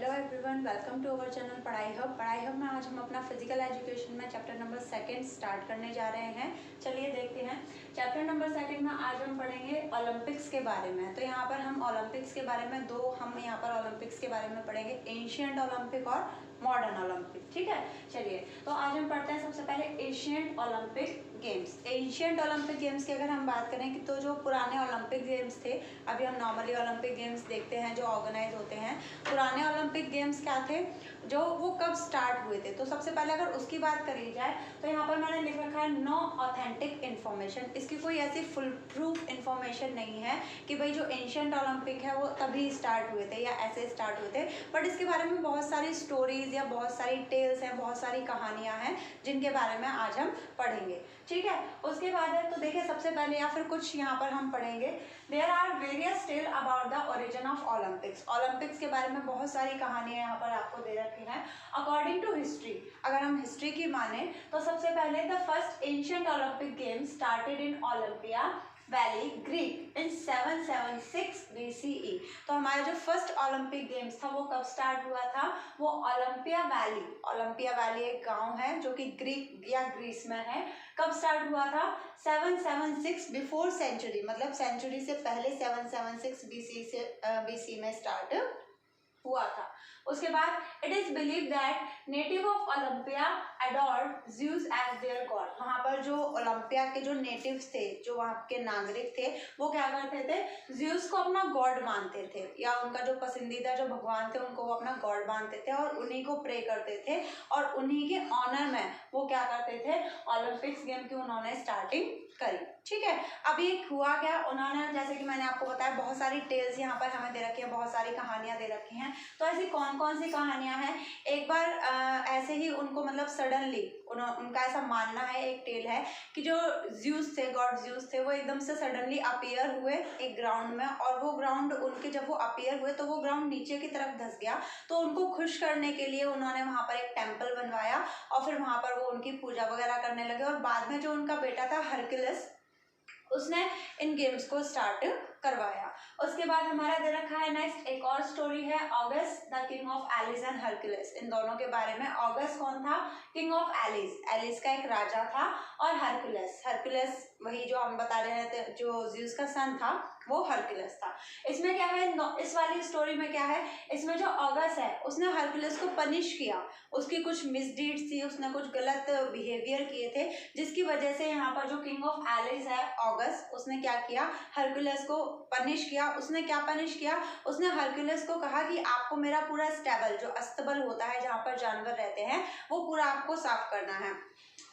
Hello everyone, welcome to our channel Padhai hub में आज हम अपना फिजिकल एजुकेशन में चैप्टर नंबर 2 स्टार्ट करने जा रहे हैं। चलिए देखते हैं। चैप्टर नंबर 2 में आज हम पढ़ेंगे ओलंपिक्स के बारे में। तो यहाँ पर हम ओलंपिक्स के बारे में ओलंपिक्स के बारे में पढ़ेंगे, एंशिएंट ओलंपिक और मॉडर्न ओलंपिक। ठीक है, चलिए तो आज हम पढ़ते हैं सबसे पहले ancient Olympic games. Ancient Olympic games की अगर हम बात करें कि तो जो पुराने ओलंपिक गेम्स थे, अभी हम नॉर्मली ओलंपिक गेम्स देखते हैं जो ऑर्गेनाइज होते हैं। पुराने ओलंपिक गेम्स क्या थे, जो वो कब स्टार्ट हुए थे, तो सबसे पहले अगर उसकी बात करी जाए तो यहाँ पर मैंने लिख रखा है नो ऑथेंटिक इन्फॉर्मेशन। इसकी कोई ऐसी फुल प्रूफ इन्फॉर्मेशन नहीं है कि भाई जो एंशिएंट ओलंपिक है वो तभी स्टार्ट हुए थे या ऐसे स्टार्ट हुए थे, बट इसके बारे में बहुत सारी स्टोरीज या बहुत सारी टेल्स हैं, बहुत सारी कहानियां हैं जिनके बारे में आज हम पढ़ेंगे। ठीक है, उसके बाद है तो देखिए सबसे पहले या फिर कुछ यहाँ पर हम पढ़ेंगे, there are various tale about the origin of Olympics. Olympics के बारे में बहुत सारी कहानियां यहाँ पर आपको दे रखी हैं। अकॉर्डिंग टू हिस्ट्री, अगर हम हिस्ट्री की माने तो सबसे पहले the first ancient Olympic game started in Olympia valley Greek in 776 BCE। तो हमारा जो फर्स्ट ओलंपिक गेम्स था वो कब स्टार्ट हुआ था, वो ओलंपिया वैली एक गांव है जो कि ग्रीक या ग्रीस में है। कब स्टार्ट हुआ था, 776 बिफोर सेंचुरी, मतलब सेंचुरी से पहले 776 BC में स्टार्ट हुआ था। उसके बाद it is believe that native of Olympia adored Zeus as their god. वहाँ पर जो ओलंपिया के जो नेटिव्स थे, जो वहाँ के नागरिक थे, वो क्या करते थे, ज़्यूस को अपना गॉड मानते थे, या उनका जो पसंदीदा जो भगवान थे उनको वो अपना गॉड मानते थे और उन्हीं को प्रे करते थे और उन्हीं के ऑनर में वो क्या करते थे, ओलंपिक्स गेम की उन्होंने स्टार्टिंग करी। ठीक है, अभी हुआ क्या, उन्होंने जैसे कि मैंने आपको बताया बहुत सारी टेल्स यहाँ पर हमें दे रखी है, बहुत सारी कहानियां दे रखी हैं। तो ऐसी कौन कौन सी कहानियां हैं, एक बार ऐसे ही उनको मतलब सडनली उनका ऐसा मानना है, एक टेल है कि जो ज़्यूस थे, गॉड ज़्यूस थे, वो एकदम से सडनली अपीयर हुए एक ग्राउंड में, और वो ग्राउंड उनके जब वो अपीयर हुए तो वो ग्राउंड नीचे की तरफ धंस गया। तो उनको खुश करने के लिए उन्होंने वहाँ पर एक टेम्पल बनवाया और फिर वहाँ पर वो उनकी पूजा वगैरह करने लगे। और बाद में जो उनका बेटा था हरक्यूलिस, उसने इन गेम्स को स्टार्ट करवाया। उसके बाद हमारा दे रखा है नेक्स्ट एक और स्टोरी है, August the king of Elis and Hercules. इन दोनों के बारे में, ऑगस्ट कौन था, किंग ऑफ एलिस, एलिस का एक राजा था, और हरक्यूलिस वही जो हम बता रहे थे जो ज़्यूस का सन था वो हरक्यूलिस था। इसमें क्या है, इस वाली स्टोरी में क्या है, इसमें जो ऑगस्ट है उसने हरक्यूलिस को पनिश किया, उसकी कुछ मिसडीड्स थी, उसने कुछ गलत बिहेवियर किए थे, जिसकी वजह से यहाँ पर जो किंग ऑफ एलिस है ऑगस्ट, उसने क्या किया, हरक्यूलिस को पनिश किया। उसने क्या पनिश किया, उसने हरक्यूलिस को कहा कि आपको मेरा पूरा स्टेबल, जो अस्तबल होता है जहाँ पर जानवर रहते हैं, वो पूरा आपको साफ करना है।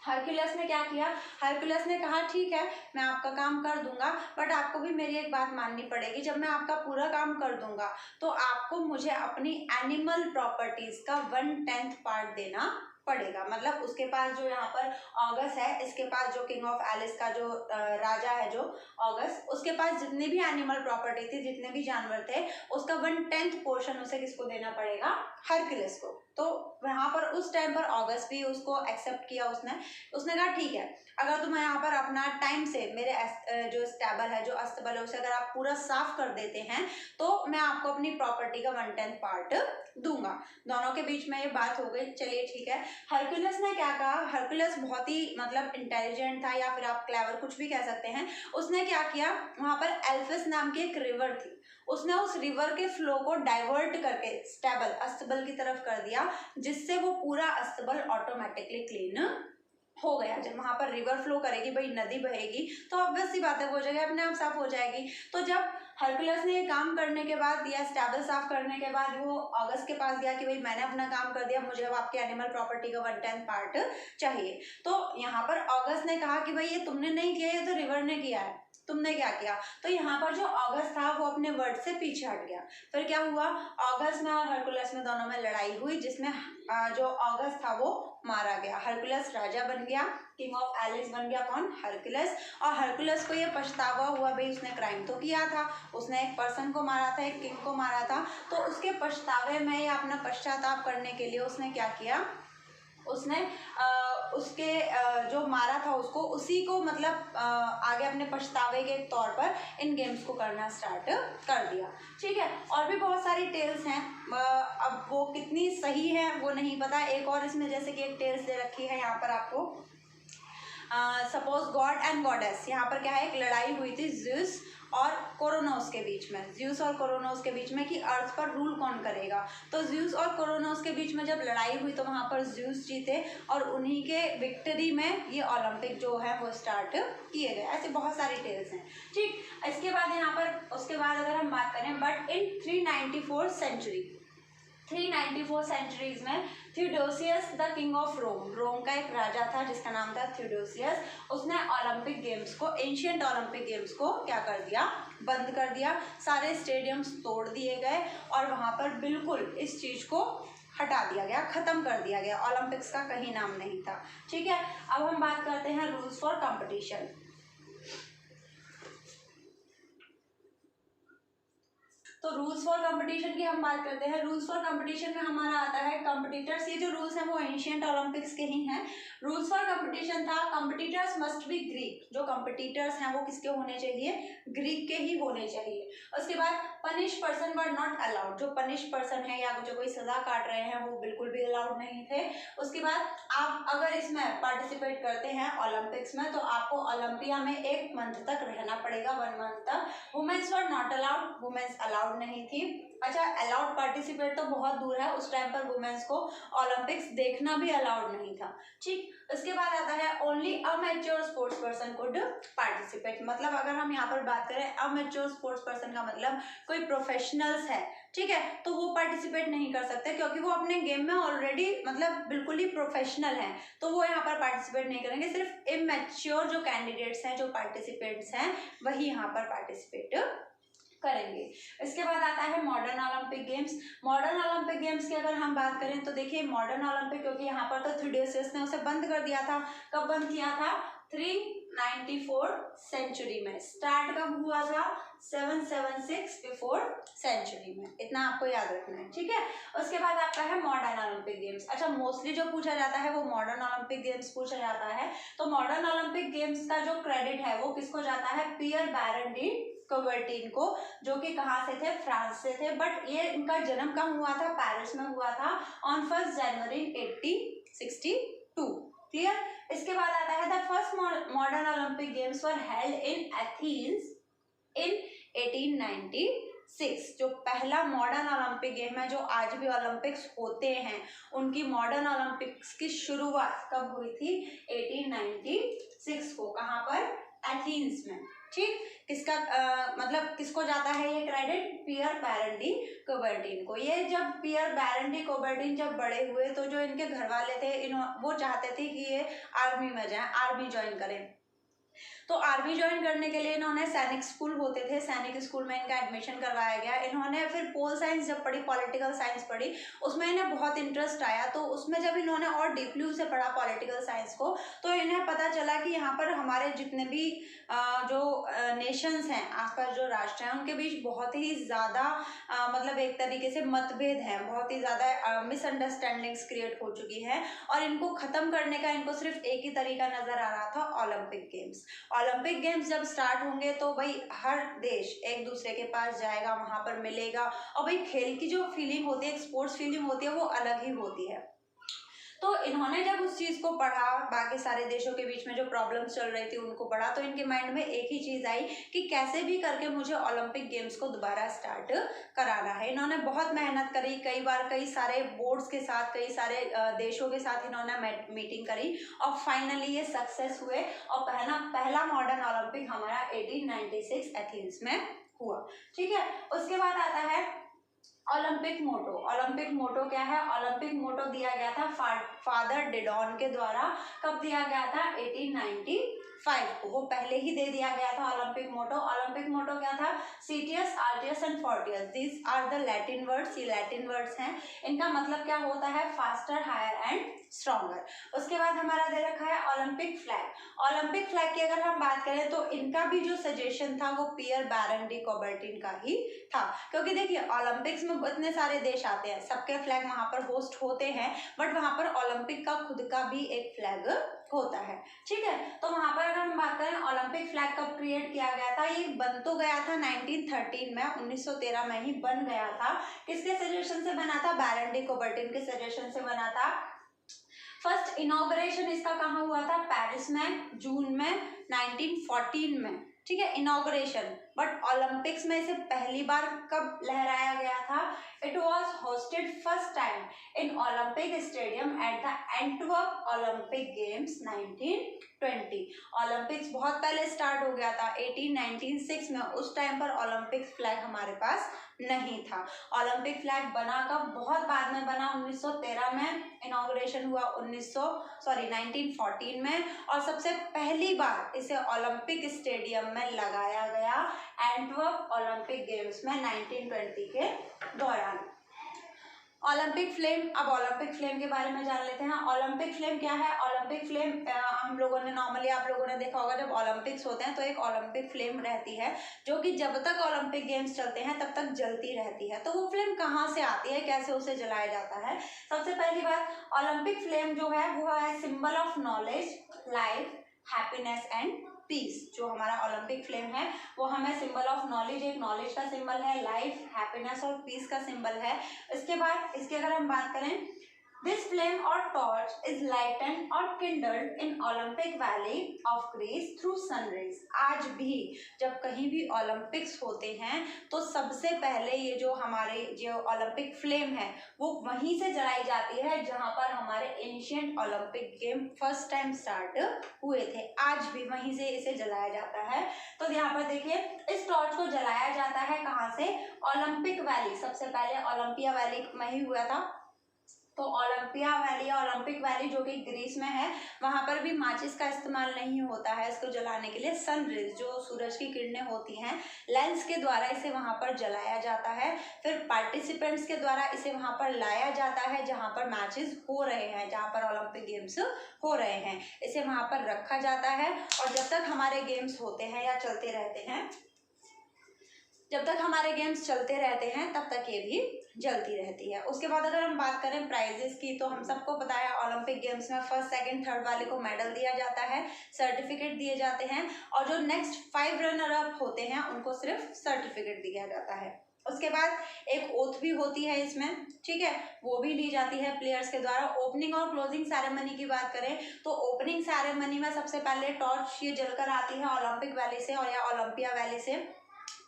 हरक्यूलिस ने क्या किया, हरक्यूलिस ने कहा ठीक है मैं आपका काम कर दूंगा, बट आपको भी मेरी एक बात माननी पड़ेगी, जब मैं आपका पूरा काम कर दूंगा तो आपको मुझे अपनी एनिमल प्रॉपर्टीज का 1/10 पार्ट देना पड़ेगा। मतलब उसके पास जो यहाँ पर ऑगस्ट है, इसके पास जो किंग ऑफ एलिस का जो राजा है जो ऑगस्ट, उसके पास जितनी भी एनिमल प्रॉपर्टी थी, जितने भी जानवर थे, उसका 1/10 पोर्शन उसे किसको देना पड़ेगा, हरक्यूलिस को। तो यहाँ पर उस टाइम पर ऑगस्ट भी उसको एक्सेप्ट किया, उसने कहा ठीक है, अगर तुम यहाँ पर अपना टाइम से मेरे जो स्टेबल है, जो अस्तबल है, उसे अगर आप पूरा साफ कर देते हैं तो मैं आपको अपनी प्रॉपर्टी का 1/10 पार्ट दूंगा। दोनों के बीच में ये बात हो गई, चलिए ठीक है। हरक्यूलिस ने क्या कहा, हरक्यूलिस बहुत ही मतलब इंटेलिजेंट था, या फिर आप क्लेवर कुछ भी कह सकते हैं। उसने क्या किया, वहां पर एल्फिस नाम की एक रिवर थी, उसने उस रिवर के फ्लो को डाइवर्ट करके स्टेबल अस्तबल की तरफ कर दिया, जिससे वो पूरा अस्तबल ऑटोमेटिकली क्लीन हो गया। जब वहां पर रिवर फ्लो करेगी, भाई नदी बहेगी, तो ऑब्वियस सी बात है वो जगह अपने आप साफ हो जाएगी। तो जब हरक्यूलिस ने ये काम करने के बाद या स्टेबल साफ करने के बाद वो ऑगस्ट के पास गया कि भाई मैंने अपना काम कर दिया, मुझे अब आपके एनिमल प्रॉपर्टी का 1/10 पार्ट चाहिए। तो यहाँ पर ऑगस्ट ने कहा कि भाई ये तुमने नहीं किया, ये तो रिवर ने किया है, तुमने क्या किया। तो यहाँ पर जो ऑगस्ट था वो अपने वर्ड से पीछे हट गया। फिर क्या हुआ, ऑगस्ट में और हरक्यूलिस में दोनों में लड़ाई हुई, जिसमें जो ऑगस्ट था वो मारा गया। हरक्यूलिस राजा बन गया, किंग ऑफ एलिस बन गया कौन, हरक्यूलिस। और हरक्यूलिस को ये पछतावा हुआ, भाई उसने क्राइम तो किया था, उसने एक पर्सन को मारा था, एक किंग को मारा था, तो उसके पछतावे में या अपना पश्चाताप करने के लिए उसने क्या किया, उसने उसके जो मारा था उसको, उसी को मतलब आगे अपने पछतावे के तौर पर इन गेम्स को करना स्टार्ट कर दिया। ठीक है, और भी बहुत सारी टेल्स हैं, अब वो कितनी सही है वो नहीं पता। एक और इसमें जैसे कि एक टेल्स दे रखी है यहाँ पर आपको, सपोज गॉड एंड गॉडेस, यहाँ पर क्या है, एक लड़ाई हुई थी ज़्यूस और कोरोनोस के बीच में, ज़्यूस और कोरोनोस के बीच में कि अर्थ पर रूल कौन करेगा। तो ज़्यूस और कोरोनोस के बीच में जब लड़ाई हुई तो वहाँ पर ज़्यूस जीते और उन्हीं के विक्ट्री में ये ओलंपिक जो है वो स्टार्ट किए गए। ऐसे बहुत सारी टेल्स हैं। ठीक, इसके बाद यहाँ पर उसके बाद अगर हम बात करें, बट इन 394 सेंचुरीज में Theodosius the king of Rome का एक राजा था जिसका नाम था थियोडोसियस, उसने ओलंपिक गेम्स को, एंशिएंट ओलंपिक गेम्स को क्या कर दिया, बंद कर दिया। सारे स्टेडियम्स तोड़ दिए गए और वहाँ पर बिल्कुल इस चीज़ को हटा दिया गया, ख़त्म कर दिया गया, ओलंपिक्स का कहीं नाम नहीं था। ठीक है, अब हम बात करते हैं रूल्स फॉर कंपटीशन। तो रूल्स फॉर कंपटीशन की हम बात करते हैं। रूल्स फॉर कंपटीशन में हमारा आता है कंपटीटर्स, ये जो रूल्स हैं वो एंशिएंट ओलंपिक्स के ही हैं। रूल्स फॉर कंपटीशन था कंपटीटर्स मस्ट बी ग्रीक, जो कंपटीटर्स हैं वो किसके होने चाहिए, ग्रीक के ही होने चाहिए। उसके बाद punish person were not allowed, जो पनिश पर्सन है या जो कोई सजा काट रहे हैं वो बिल्कुल भी अलाउड नहीं थे। उसके बाद आप अगर इसमें पार्टिसिपेट करते हैं ओलंपिक्स में तो आपको ओलंपिया में 1 मंथ तक रहना पड़ेगा, 1 मंथ तक। Womens were not allowed, womens allowed नहीं थी। अच्छा, अलाउड पार्टिसिपेट तो बहुत दूर है, उस टाइम पर वुमेन्स को ओलंपिक्स देखना भी अलाउड नहीं था। ठीक, इसके बाद आता है only amateur sports person could participate, मतलब अगर हम यहाँ पर बात करें अमेच्योर स्पोर्ट्स पर्सन का मतलब कोई प्रोफेशनल्स है, ठीक है, तो वो पार्टिसिपेट नहीं कर सकते क्योंकि वो अपने गेम में ऑलरेडी मतलब बिल्कुल ही प्रोफेशनल हैं, तो वो यहाँ पर पार्टिसिपेट नहीं करेंगे। सिर्फ इमेच्योर जो कैंडिडेट्स हैं, जो पार्टिसिपेंट्स हैं, वही यहाँ पर पार्टिसिपेट करेंगे। इसके बाद आता है modern Olympic games. Modern Olympic games की अगर हम बात करें तो देखिए मॉडर्न ओलंपिक, क्योंकि यहाँ पर तो थियोडोसियस ने उसे बंद कर दिया था। कब बंद किया था, 394 सेंचुरी में। स्टार्ट कब हुआ था, 776 बिफोर सेंचुरी में। इतना आपको याद रखना है, ठीक है। उसके बाद आपका है मॉडर्न ओलंपिक गेम्स। अच्छा, मोस्टली जो पूछा जाता है वो मॉडर्न ओलंपिक गेम्स पूछा जाता है। तो मॉडर्न ओलंपिक गेम्स का जो क्रेडिट है वो किसको जाता है, पियर बैरन डी कुबर्टीन को, जो कि कहाँ से थे, फ्रांस से थे। बट ये इनका जन्म कहाँ हुआ था, पेरिस में हुआ था ऑन 1 जनवरी 1862। क्लियर। इसके बाद आता है the first modern Olympic games were held in Athens in 1896। जो पहला मॉडर्न ओलंपिक गेम है, जो आज भी ओलंपिक्स होते हैं, उनकी मॉडर्न ओलंपिक्स की शुरुआत कब हुई थी, 1896 को। कहाँ पर, एथेंस में। ठीक, किसका मतलब किसको जाता है ये क्रेडिट, पियर बैरन डी कुबर्टीन को। ये जब पियर बैरन डी कुबर्टीन जब बड़े हुए तो जो इनके घर वाले थे वो चाहते थे कि ये आर्मी में जाएं, आर्मी ज्वाइन करें। तो आर्मी ज्वाइन करने के लिए इन्होंने सैनिक स्कूल होते थे, सैनिक स्कूल में इनका एडमिशन करवाया गया। इन्होंने फिर पोल साइंस जब पढ़ी, पॉलिटिकल साइंस पढ़ी, उसमें इन्हें बहुत इंटरेस्ट आया। तो उसमें जब इन्होंने और डीपली उसे पढ़ा पॉलिटिकल साइंस को, तो इन्हें पता चला कि यहाँ पर हमारे जितने भी जो नेशंस हैं, आसपास जो राष्ट्र हैं, उनके बीच बहुत ही ज़्यादा मतलब एक तरीके से मतभेद है, बहुत ही ज़्यादा मिसअंडरस्टैंडिंग्स क्रिएट हो चुकी है। और इनको ख़त्म करने का इनको सिर्फ एक ही तरीका नज़र आ रहा था, ओलंपिक गेम्स। ओलंपिक गेम्स जब स्टार्ट होंगे तो भाई हर देश एक दूसरे के पास जाएगा, वहाँ पर मिलेगा, और भाई खेल की जो फीलिंग होती है, स्पोर्ट्स फीलिंग होती है, वो अलग ही होती है। तो इन्होंने जब उस चीज़ को पढ़ा, बाकी सारे देशों के बीच में जो प्रॉब्लम्स चल रही थी उनको पढ़ा, तो इनके माइंड में एक ही चीज़ आई कि कैसे भी करके मुझे ओलंपिक गेम्स को दोबारा स्टार्ट कराना है। इन्होंने बहुत मेहनत करी, कई बार कई सारे बोर्ड्स के साथ, कई सारे देशों के साथ इन्होंने मीटिंग करी और फाइनली ये सक्सेस हुए। और पहला मॉडर्न ओलंपिक हमारा 1896 एथेंस में हुआ। ठीक है, उसके बाद आता है ओलंपिक मोटो। ओलंपिक मोटो क्या है, ओलंपिक मोटो दिया गया था फादर डिडॉन के द्वारा। कब दिया गया था, 1895 5 को, वो पहले ही दे दिया गया था ओलंपिक मोटो। ओलंपिक मोटो क्या था? Citius, altius and fortius, these are the Latin words, ये लैटिन वर्ड्स हैं। इनका मतलब क्या होता है? Faster, higher and stronger. उसके बाद हमारा दे रखा है ओलंपिक फ्लैग। ओलंपिक फ्लैग की अगर हम बात करें तो इनका भी जो सजेशन था वो पियर बैरन डी कॉबर्टिन का ही था, क्योंकि देखिए ओलंपिक्स में इतने सारे देश आते हैं, सबके फ्लैग वहां पर होस्ट होते हैं, बट वहां पर ओलंपिक का खुद का भी एक फ्लैग होता है, ठीक है। तो वहां पर अगर हम बात करें ओलंपिक फ्लैग कब क्रिएट किया गया था, ये बन तो गया था 1913 में, 1913 में ही बन गया था। किसके सजेशन से बना था? बैरन डी कॉबर्टिन के सजेशन से बना था। फर्स्ट इनॉग्रेशन इसका कहाँ हुआ था? पेरिस में, जून में 1914 में, ठीक है, इनॉग्रेशन। बट ओलंपिक्स में इसे पहली बार कब लहराया गया था? It was hosted first time in Olympic stadium at the Antwerp Olympic games 1920। Olympics बहुत पहले स्टार्ट हो गया था 1896 में, उस टाइम पर ओलंपिक फ्लैग हमारे पास नहीं था। ओलंपिक फ्लैग बना कब? बहुत बाद में बना, 1913 में इनॉग्रेशन हुआ, 1914 में, और सबसे पहली बार इसे ओलंपिक स्टेडियम में लगाया गया एंटवर्प ओलंपिक गेम्स में 1920 के दौरान। ओलंपिक फ्लेम, अब ओलंपिक फ्लेम के बारे में जान लेते हैं। ओलंपिक फ्लेम क्या है? ओलंपिक फ्लेम हम लोगों ने नॉर्मली, आप लोगों ने देखा होगा जब ओलंपिक्स होते हैं तो एक ओलंपिक फ्लेम रहती है जो कि जब तक ओलंपिक गेम्स चलते हैं तब तक जलती रहती है। तो वो फ्लेम कहाँ से आती है, कैसे उसे जलाया जाता है? सबसे पहली बात, ओलंपिक फ्लेम जो है वो है symbol of knowledge, life, happiness and peace. जो हमारा ओलंपिक फ्लेम है वो हमें सिंबल ऑफ नॉलेज, एक नॉलेज का सिंबल है, लाइफ, हैप्पीनेस और पीस का सिंबल है। इसके बाद इसकी अगर हम बात करें, दिस फ्लेम और टॉर्च इज लाइटेंड और kindled in Olympic valley of Greece through sunrise. आज भी जब कहीं भी ओलंपिक्स होते हैं तो सबसे पहले ये जो हमारे जो ओलंपिक फ्लेम है वो वहीं से जलाई जाती है जहां पर हमारे ancient Olympic game first time start हुए थे। आज भी वहीं से इसे जलाया जाता है। तो यहाँ पर देखिए, इस टॉर्च को जलाया जाता है कहाँ से? ओलंपिक वैली, सबसे पहले ओलंपिया वैली में ही हुआ था। तो ओलंपिया वैली या ओलंपिक वैली जो कि ग्रीस में है, वहां पर भी माचिस का इस्तेमाल नहीं होता है इसको जलाने के लिए। सनरेज, जो सूरज की किरणें होती हैं, लेंस के द्वारा इसे वहां पर जलाया जाता है। फिर पार्टिसिपेंट्स के द्वारा इसे वहां पर लाया जाता है जहां पर मैचेस हो रहे हैं, जहां पर ओलंपिक गेम्स हो रहे हैं, इसे वहां पर रखा जाता है। और जब तक हमारे गेम्स होते हैं या चलते रहते हैं, जब तक हमारे गेम्स चलते रहते हैं तब तक ये भी जलती रहती है। उसके बाद अगर हम बात करें प्राइजेस की, तो हम सबको पता है ओलंपिक गेम्स में फर्स्ट, सेकंड, थर्ड वाले को मेडल दिया जाता है, सर्टिफिकेट दिए जाते हैं, और जो नेक्स्ट 5 रनर अप होते हैं उनको सिर्फ सर्टिफिकेट दिया जाता है। उसके बाद एक ओथ भी होती है इसमें, ठीक है, वो भी ली जाती है प्लेयर्स के द्वारा। ओपनिंग और क्लोजिंग सेरेमनी की बात करें तो ओपनिंग सेरेमनी में सबसे पहले टॉर्च ये जलकर आती है ओलंपिक वैली से और या ओलंपिया वैली से।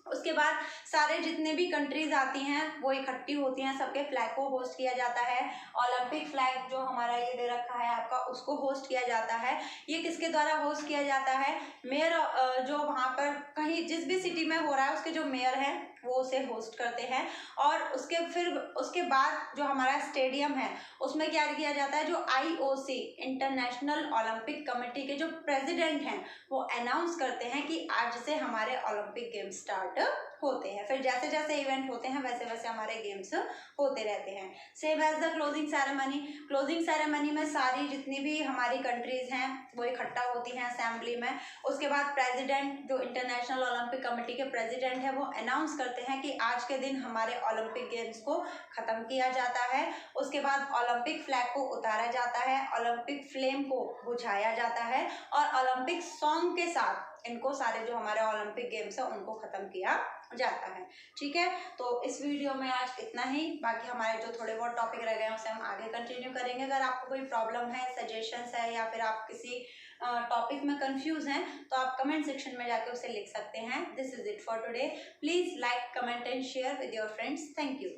उसके बाद सारे जितने भी कंट्रीज आती हैं वो इकट्ठी होती हैं, सबके फ्लैग को होस्ट किया जाता है। ओलंपिक फ्लैग जो हमारा ये दे रखा है आपका, उसको होस्ट किया जाता है। ये किसके द्वारा होस्ट किया जाता है? मेयर, जो वहाँ पर कहीं जिस भी सिटी में हो रहा है उसके जो मेयर हैं वो उसे होस्ट करते हैं। और उसके बाद जो हमारा स्टेडियम है उसमें क्या किया जाता है, जो IOC इंटरनेशनल ओलंपिक कमेटी के जो प्रेसिडेंट हैं वो अनाउंस करते हैं कि आज से हमारे ओलंपिक गेम स्टार्ट होते हैं। फिर जैसे जैसे इवेंट होते हैं वैसे वैसे हमारे गेम्स होते रहते हैं। Same as the closing ceremony, closing ceremony में सारी जितनी भी हमारी कंट्रीज हैं वो इकट्ठा होती हैं असेंबली में। उसके बाद प्रेसिडेंट, जो इंटरनेशनल ओलंपिक कमेटी के प्रेसिडेंट है, वो अनाउंस करते हैं कि आज के दिन हमारे ओलंपिक गेम्स को खत्म किया जाता है। उसके बाद ओलंपिक फ्लैग को उतारा जाता है, ओलंपिक फ्लेम को बुझाया जाता है और ओलंपिक सॉन्ग के साथ इनको सारे जो हमारे ओलंपिक गेम्स है उनको खत्म किया जाता है। ठीक है, तो इस वीडियो में आज इतना ही। बाकी हमारे जो थोड़े बहुत टॉपिक रह गए हैं उसे हम आगे कंटिन्यू करेंगे। अगर आपको कोई प्रॉब्लम है, सजेशंस है या फिर आप किसी टॉपिक में कंफ्यूज हैं तो आप कमेंट सेक्शन में जाकर उसे लिख सकते हैं। This is it for today. Please like, comment and share with your friends. Thank you.